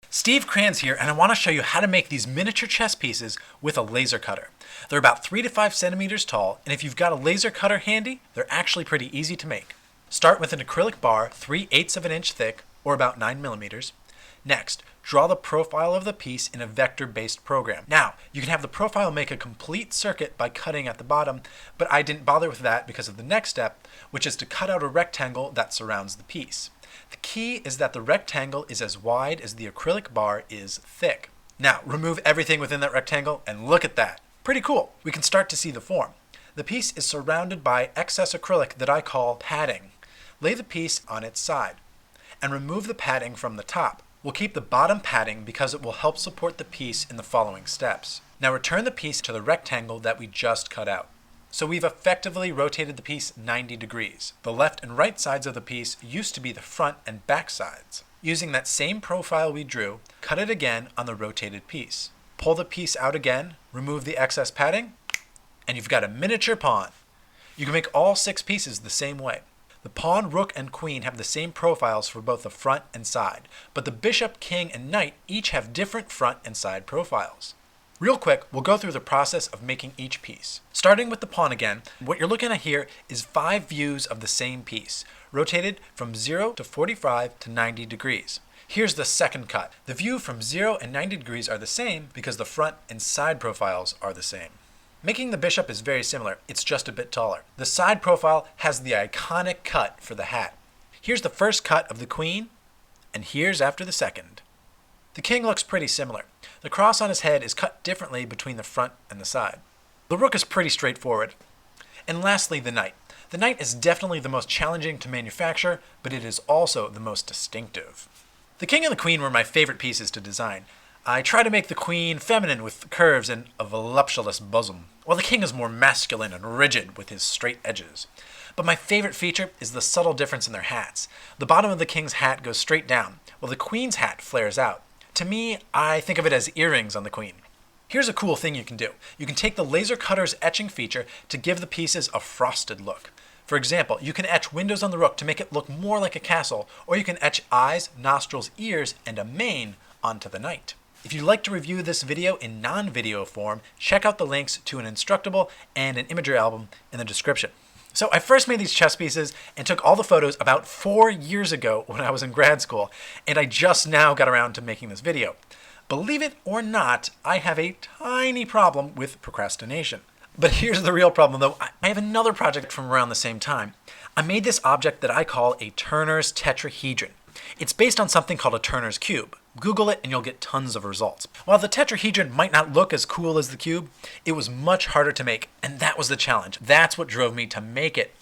Steve Kranz here, and I want to show you how to make these miniature chess pieces with a laser cutter. They're about 3 to 5 centimeters tall, and if you've got a laser cutter handy, they're actually pretty easy to make. Start with an acrylic bar 3/8 of an inch thick, or about 9 millimeters. Next, draw the profile of the piece in a vector-based program. Now, you can have the profile make a complete circuit by cutting at the bottom, but I didn't bother with that because of the next step, which is to cut out a rectangle that surrounds the piece. The key is that the rectangle is as wide as the acrylic bar is thick. Now, remove everything within that rectangle and look at that. Pretty cool. We can start to see the form. The piece is surrounded by excess acrylic that I call padding. Lay the piece on its side and remove the padding from the top. We'll keep the bottom padding because it will help support the piece in the following steps. Now return the piece to the rectangle that we just cut out. So we've effectively rotated the piece 90 degrees. The left and right sides of the piece used to be the front and back sides. Using that same profile we drew, cut it again on the rotated piece. Pull the piece out again, remove the excess padding, and you've got a miniature pawn. You can make all 6 pieces the same way. The pawn, rook, and queen have the same profiles for both the front and side, but the bishop, king, and knight each have different front and side profiles. Real quick, we'll go through the process of making each piece. Starting with the pawn again, what you're looking at here is 5 views of the same piece, rotated from 0 to 45 to 90 degrees. Here's the second cut. The view from 0 and 90 degrees are the same because the front and side profiles are the same. Making the bishop is very similar, it's just a bit taller. The side profile has the iconic cut for the hat. Here's the first cut of the queen, and here's after the second. The king looks pretty similar. The cross on his head is cut differently between the front and the side. The rook is pretty straightforward. And lastly, the knight. The knight is definitely the most challenging to manufacture, but it is also the most distinctive. The king and the queen were my favorite pieces to design. I try to make the queen feminine with curves and a voluptuous bosom, while the king is more masculine and rigid with his straight edges. But my favorite feature is the subtle difference in their hats. The bottom of the king's hat goes straight down, while the queen's hat flares out. To me, I think of it as earrings on the queen. Here's a cool thing you can do. You can take the laser cutter's etching feature to give the pieces a frosted look. For example, you can etch windows on the rook to make it look more like a castle, or you can etch eyes, nostrils, ears, and a mane onto the knight. If you'd like to review this video in non-video form, check out the links to an Instructable and an imagery album in the description. So I first made these chess pieces and took all the photos about 4 years ago when I was in grad school, and I just now got around to making this video. Believe it or not, I have a tiny problem with procrastination. But here's the real problem though. I have another project from around the same time. I made this object that I call a Turner's tetrahedron. It's based on something called a Turner's cube. Google it and you'll get tons of results. While the tetrahedron might not look as cool as the cube, it was much harder to make, and that was the challenge. That's what drove me to make it.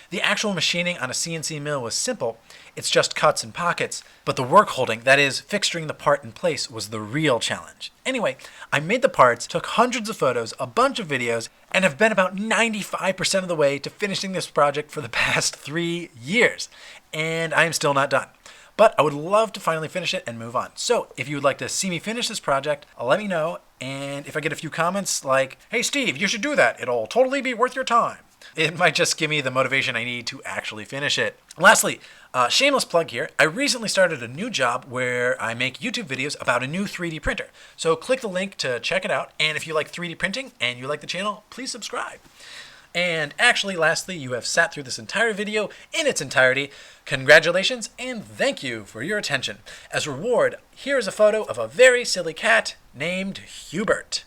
The actual machining on a CNC mill was simple. It's just cuts and pockets, but the work holding, that is, fixturing the part in place, was the real challenge. Anyway, I made the parts, took hundreds of photos, a bunch of videos, and have been about 95% of the way to finishing this project for the past 3 years. And I am still not done. But I would love to finally finish it and move on. So if you would like to see me finish this project, let me know. And if I get a few comments like, "Hey Steve, you should do that. It'll totally be worth your time," it might just give me the motivation I need to actually finish it. Lastly, shameless plug here. I recently started a new job where I make YouTube videos about a new 3D printer. So click the link to check it out. And if you like 3D printing and you like the channel, please subscribe. And actually, lastly, you have sat through this entire video in its entirety. Congratulations and thank you for your attention. As reward, here is a photo of a very silly cat named Hubert.